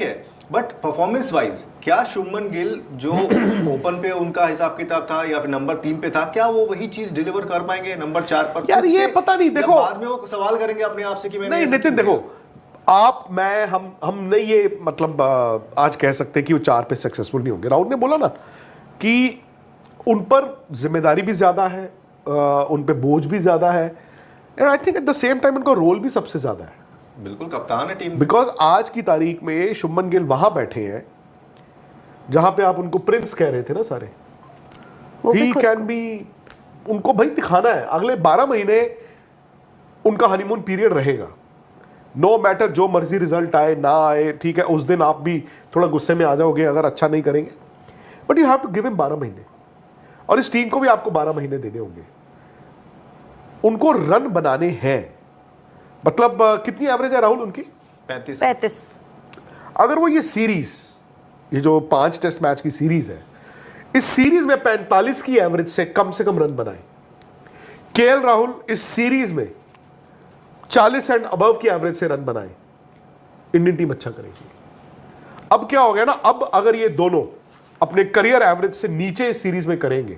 ठीक है, but performance wise क्या शुभमन गिल जो ओपन पे उनका हिसाब किताब था या फिर नंबर 3 पे था, क्या वो वही चीज डिलीवर कर पाएंगे नंबर 4 पर? यार ये पता नहीं, देखो बाद में वो सवाल करेंगे अपने आप से कि मैंने नहीं नितिन, देखो आप मैं हम नहीं ये मतलब आज कह सकते हैं कि वो 4 पे सक्सेसफुल नहीं होंगे। राहुल ने बोला ना कि उन पर जिम्मेदारी भी ज्यादा है, उन पे बोझ भी ज्यादा है, and I think at the same time उनका रोल भी सबसे ज्यादा है। बिल्कुल कप्तान है टीम, बिकॉज आज की तारीख में शुभमन गिल वहां बैठे हैं जहां पे आप उनको प्रिंस कह रहे थे ना सारे, ही कैन बी, उनको भाई दिखाना है अगले 12 महीने उनका हनीमून पीरियड रहेगा। नो मैटर जो मर्जी रिजल्ट आए ना आए, ठीक है उस दिन आप भी थोड़ा गुस्से में आ जाओगे अगर अच्छा नहीं करेंगे, but you have to give him 12 महीने, और इस टीम को भी आपको 12 महीने देने होंगे। उनको रन बनाने हैं, मतलब कितनी एवरेज है राहुल उनकी? 35। अगर वो ये सीरीज, ये जो 5 टेस्ट मैच की सीरीज है, इस सीरीज में 45 की एवरेज से कम रन बनाए, केएल राहुल इस सीरीज में 40 एंड अबव की एवरेज से रन बनाए, इंडियन टीम अच्छा करेगी। अब क्या हो गया ना, अब अगर ये दोनों अपने करियर एवरेज से नीचे इस सीरीज में करेंगे,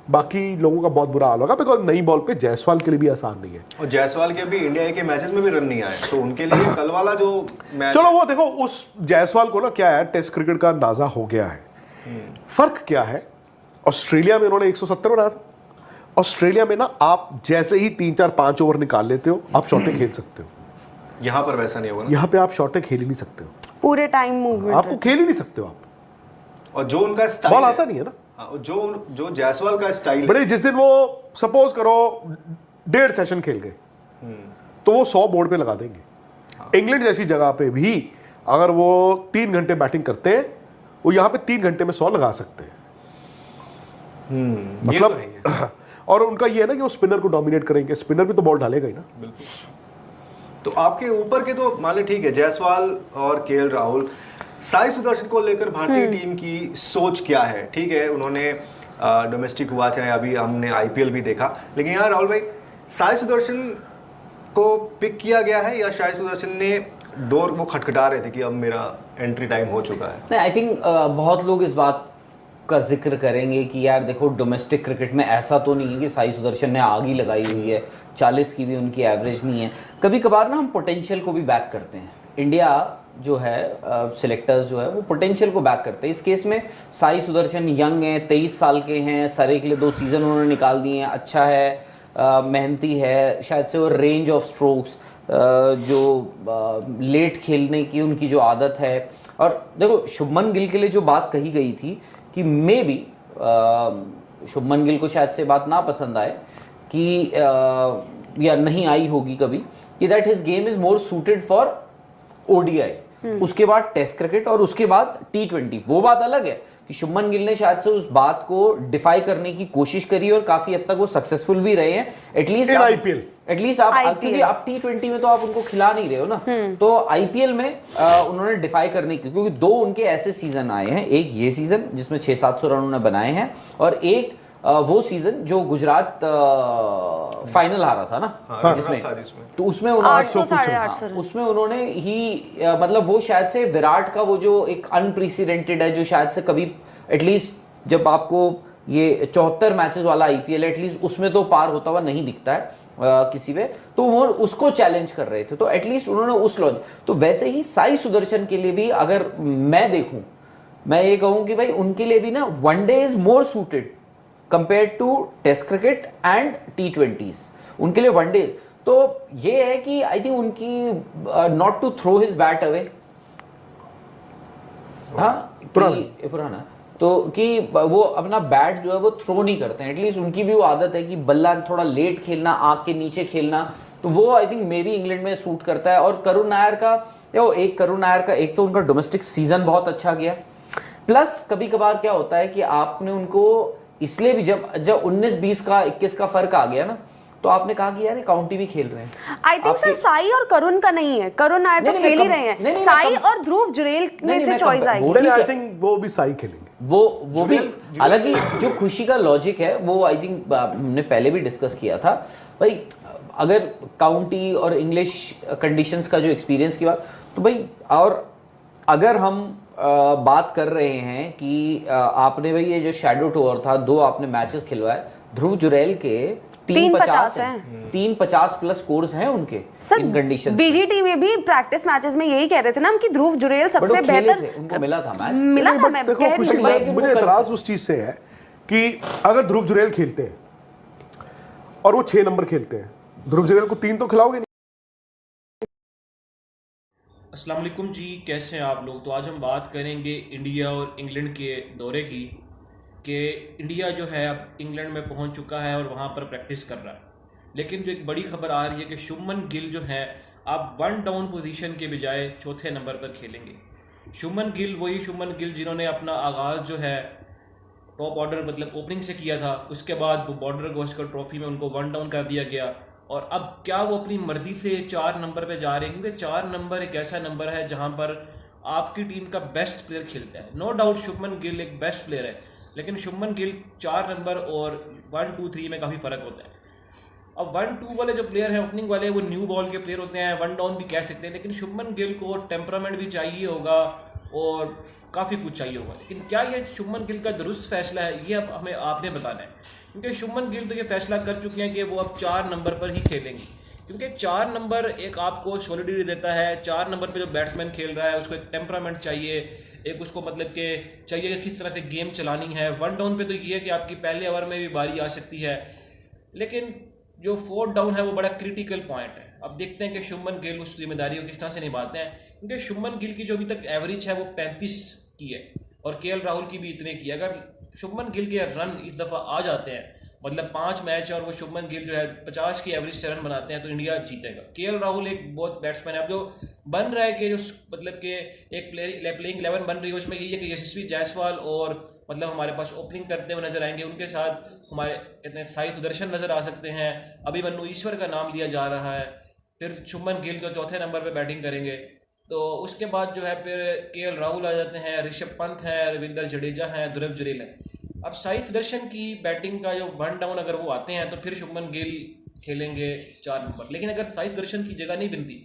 बाकी लोगों का बहुत बुरा हाल होगा, बिकॉज नई बॉल पे जायसवाल के लिए भी आसान नहीं है। और जायसवाल के भी इंडिया के मैचेस में भी रन नहीं आए, तो उनके लिए कल वाला जो मैच, चलो वो देखो, उस जायसवाल को ना क्या है, टेस्ट क्रिकेट का अंदाजा हो गया है। फर्क क्या है, ऑस्ट्रेलिया में उन्होंने 170 बनाया था, ऑस्ट्रेलिया में ना आप जैसे ही 3-4-5 ओवर निकाल लेते हो आप शॉटे खेल सकते हो, यहाँ पर वैसा नहीं होगा ना, यहाँ पे आप शॉटे खेल ही नहीं सकते हो, पूरे टाइम मूवमेंट आपको खेल ही नहीं सकते हो आप, और जो उनका स्टाइल बॉल आता नहीं है ना। जो जायसवाल का स्टाइल बड़े जिस दिन वो सपोज करो 1.5 सेशन खेल गए तो वो 100 बोर्ड पे लगा देंगे। इंग्लैंड जैसी जगह पे भी अगर वो 3 घंटे बैटिंग करते हैं, वो यहाँ पे 3 घंटे में 100 लगा सकते हैं। मतलब और उनका ये है ना कि वो स्पिनर को डोमिनेट करेंगे, स्पिनर भी तो बॉल डालेगा ही ना। बिल्कुल। तो आपके ऊपर के तो मान ली ठीक है, जायसवाल और केएल राहुल, साई सुदर्शन को लेकर भारतीय टीम की सोच क्या है? ठीक है, उन्होंने डोमेस्टिक हुआ, चाहे अभी हमने आईपीएल भी देखा, लेकिन यहाँ राहुल भाई, साई सुदर्शन को पिक किया गया है या साई सुदर्शन ने डोर वो खटखटा रहे थे कि अब मेरा एंट्री टाइम हो चुका है? नहीं, आई थिंक बहुत लोग इस बात का जिक्र करेंगे कि यार देखो डोमेस्टिक क्रिकेट में ऐसा तो नहीं है कि साई सुदर्शन ने आग ही लगाई हुई है, 40 की भी उनकी एवरेज नहीं है। कभी कभार ना हम पोटेंशियल को भी बैक करते हैं, इंडिया जो है सिलेक्टर्स जो है वो पोटेंशियल को बैक करते हैं। इस केस में साई सुदर्शन यंग हैं, 23 साल के हैं, सरे के लिए 2 सीजन उन्होंने निकाल दिए हैं, अच्छा है, मेहनती है, शायद से वो रेंज ऑफ स्ट्रोक्स जो लेट खेलने की उनकी जो आदत है। और देखो शुभमन गिल के लिए जो बात कही गई थी कि मे बी शुभमन गिल को शायद से बात ना पसंद आए कि या नहीं आई होगी कभी, कि that his game is more suited for ODI, उसके बाद टेस्ट क्रिकेट और उसके बाद T20। वो बात अलग है कि शुभमन गिल ने शायद से उस बात को डिफाई करने की कोशिश करी और काफी हद तक वो सक्सेसफुल भी रहे हैं। एटलीस्ट आईपीएल, एटलीस्ट आप क्योंकि आप T20 में तो आप उनको खिला नहीं रहे हो ना, तो आईपीएल में उन्होंने डिफाई करने की, क्योंकि 2 उनके ऐसे सीजन आए हैं, एक ये सीजन जिसमें 600-700 रन उन्होंने बनाए हैं, और एक वो सीजन जो गुजरात फाइनल हारा था ना, जिसमें तो उसमें उन्होंने उसमें उन्होंने ही मतलब वो शायद से विराट का वो जो एक अनप्रेसिडेंटेड है, जो शायद से कभी एटलीस्ट जब आपको ये 74 मैचेस वाला आईपीएल एटलीस्ट उसमें तो पार होता हुआ नहीं दिखता है किसी पे, तो वो उसको चैलेंज कर रहे थे, तो एटलीस्ट उन्होंने उस लॉन्च। तो वैसे ही साई सुदर्शन के लिए भी अगर मैं देखूं, मैं ये कहूं कि भाई उनके लिए भी ना one day is more suited compared to test cricket and T20s, उनके लिए वनडे। तो ये है कि आई थिंक उनकी not to throw his bat away, हाँ पुराना तो कि वो अपना बैट जो है वो थ्रो नहीं करते हैं, एटलीस्ट उनकी भी वो आदत है कि बल्ला थोड़ा लेट खेलना, आंख के नीचे खेलना, तो वो I think may be England में सूट करता है। और करुण नायर का एक तो उनका डोमेस्टिक सीजन बहुत अच्छा गया, प्लस कभी कभार क्या होता है कि आपने उनको इसलिए भी जब 19-20 का 21 का फर्क आ गया ना, तो आपने कहा कि यार ये काउंटी भी खेल रहे हैं। आई थिंक सर साई और करुण का नहीं है, करुण नायर तो खेल ही रहे हैं, साई और ध्रुव जुरेल में से चॉइस आएगी। आई थिंक वो भी साई खेलेंगे, वो भी। हालांकि जो खुशी का लॉजिक है वो आई थिंक हमने पहले भी डिस्कस किया था भाई, अगर काउंटी और इंग्लिश कंडीशंस का जो एक्सपीरियंस की बात, तो भाई और अगर हम बात कर रहे हैं कि आपने भाई ये जो शैडो टूर था, 2 आपने मैचेस खिलवाए, ध्रुव जुरैल के 350 हैं, 350 प्लस स्कोर्स हैं उनके इन कंडीशंस। बीजीटी में भी प्रैक्टिस मैचेस में यही कह रहे थे ना हम कि ध्रुव जुरैल सबसे बेहतर, उनको मिला था मैच, मिला था। मैं देखो खुशी, मुझे एतराज उस चीज से है कि अगर ध्रुव जुरैल खेलते हैं और वो 6 नंबर खेलते हैं, ध्रुव जुरैल को 3 तो खिलाओगे नहीं। अस्सलाम वालेकुम जी, कैसे हैं आप लोग। तो आज हम बात करेंगे इंडिया और इंग्लैंड के दौरे की, कि इंडिया जो है अब इंग्लैंड में पहुंच चुका है और वहां पर प्रैक्टिस कर रहा है। लेकिन जो एक बड़ी खबर आ रही है कि शुभमन गिल जो है अब 1 डाउन पोजीशन के बजाय चौथे नंबर पर खेलेंगे। शुभमन गिल वही शुभमन गिल जिन्होंने अपना आगाज़ जो है टॉप ऑर्डर मतलब ओपनिंग से किया था, उसके बाद बॉर्डर गावस्कर ट्रॉफी में उनको 1 डाउन कर दिया गया और अब क्या वो अपनी मर्जी से 4 नंबर पे जा रहे हैं, क्योंकि 4 नंबर एक ऐसा नंबर है जहां पर आपकी टीम का बेस्ट प्लेयर खेलता है। नो डाउट शुभमन गिल एक बेस्ट प्लेयर है, लेकिन शुभमन गिल 4 नंबर और 1, 2, 3 में काफ़ी फ़र्क होता है। अब 1, 2 वाले जो प्लेयर हैं ओपनिंग वाले, वो न्यू बॉल के प्लेयर होते हैं, 1 डाउन भी कह सकते हैं, लेकिन शुभमन गिल को टेम्परामेंट भी चाहिए होगा और काफ़ी कुछ चाहिए होगा। लेकिन क्या ये शुभमन गिल का दुरुस्त फैसला है, ये अब हमें आपने बताना है, क्योंकि शुभमन गिल तो ये फैसला कर चुके हैं कि वो अब 4 नंबर पर ही खेलेंगे, क्योंकि 4 नंबर एक आपको सॉलिडिटी देता है। 4 नंबर पे जो बैट्समैन खेल रहा है उसको एक टेम्परामेंट चाहिए, एक उसको मतलब कि चाहिए कि किस तरह से गेम चलानी है। 1 डाउन पे तो ये है कि आपकी पहले ओवर में भी बारी आ सकती है, लेकिन जो 4 डाउन है वो बड़ा क्रिटिकल पॉइंट है। अब देखते हैं कि शुभमन गिल उस जिम्मेदारी को किस तरह से निभाते हैं, क्योंकि शुभमन गिल की जो अभी तक एवरेज है वो 35 की है और केएल राहुल की भी इतने की है। अगर शुभमन गिल के रन इस दफ़ा आ जाते हैं, मतलब 5 मैच और वो शुभमन गिल जो है 50 की एवरेज से रन बनाते हैं, तो इंडिया जीतेगा। केएल राहुल एक बहुत बैट्समैन है। अब जो बन रहा है कि जो मतलब कि एक प्लेइंग 11 बन रही है, उसमें यही है कि यशस्वी जायसवाल और मतलब हमारे पास ओपनिंग करते हुए नजर आएंगे, उनके साथ हमारे इतने साई सुदर्शन नजर आ सकते हैं, अभिमन्यु ईश्वर का नाम लिया जा रहा है, फिर शुभमन गिल जो चौथे नंबर पर बैटिंग करेंगे। तो उसके बाद जो है फिर केएल राहुल आ जाते हैं, ऋषभ पंत हैं, रविंद्र जडेजा हैं, ध्रुव जुरैल है। अब साई सुदर्शन की बैटिंग का जो 1 डाउन अगर वो आते हैं तो फिर शुभमन गिल खेलेंगे 4 नंबर। लेकिन अगर साई सुदर्शन की जगह नहीं बनती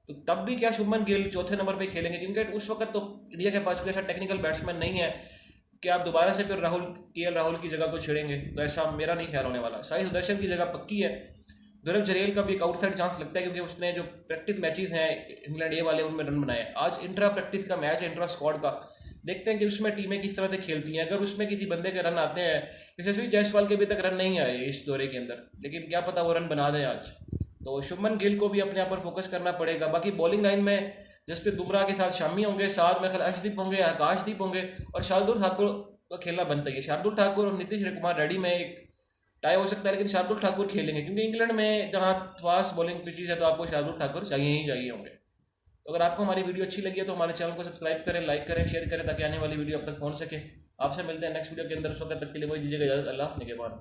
तो तब भी क्या शुभमन गिल चौथे नंबर पे खेलेंगे, क्योंकि उस वक्त तो इंडिया के पास कोई ऐसा टेक्निकल बैट्समैन नहीं है कि आप दोबारा से फिर केएल राहुल की जगह को छेड़ेंगे। तो ऐसा मेरा नहीं ख्याल होने वाला। साई सुदर्शन की जगह पक्की है। ध्रुव जुरैल का भी एक आउटसाइड चांस लगता है, क्योंकि उसने जो प्रैक्टिस मैचेस हैं इंग्लैंड ए वाले उनमें रन बनाए। आज इंट्रा प्रैक्टिस का मैच है, इंट्रा स्क्वाड का, देखते हैं कि उसमें टीमें किस तरह से खेलती हैं। अगर उसमें किसी बंदे के रन आते हैं, यशस्वी जायसवाल के अभी तक रन नहीं आए इस दौरे के अंदर, लेकिन क्या पता वो रन बना दें आज। तो शुभमन गिल को भी अपने आप पर फोकस करना पड़ेगा। बाकी बॉलिंग लाइन में जसप्रीत बुमराह के साथ शामी होंगे, साथ में अर्शदीप होंगे, आकाशदीप होंगे और शार्दुल ठाकुर का खेलना बनता ही है। शार्दुल ठाकुर और नीतीश कुमार रेड्डी में एक टाई हो सकता है, लेकिन शार्दुल ठाकुर खेलेंगे, क्योंकि इंग्लैंड में जहाँ फास्ट बॉलिंग पिचेस है तो आपको शार्दुल ठाकुर चाहिए ही चाहिए होंगे। तो अगर आपको हमारी वीडियो अच्छी लगी है तो हमारे चैनल को सब्सक्राइब करें, लाइक करें, शेयर करें, ताकि आने वाली वीडियो अब तक पहुंच सके। आपसे मिलते हैं नेक्स्ट वीडियो के अंदर। उस वक्त तक के लिए मुझे दीजिएगा इजाजत। अल्लाह निगहबान।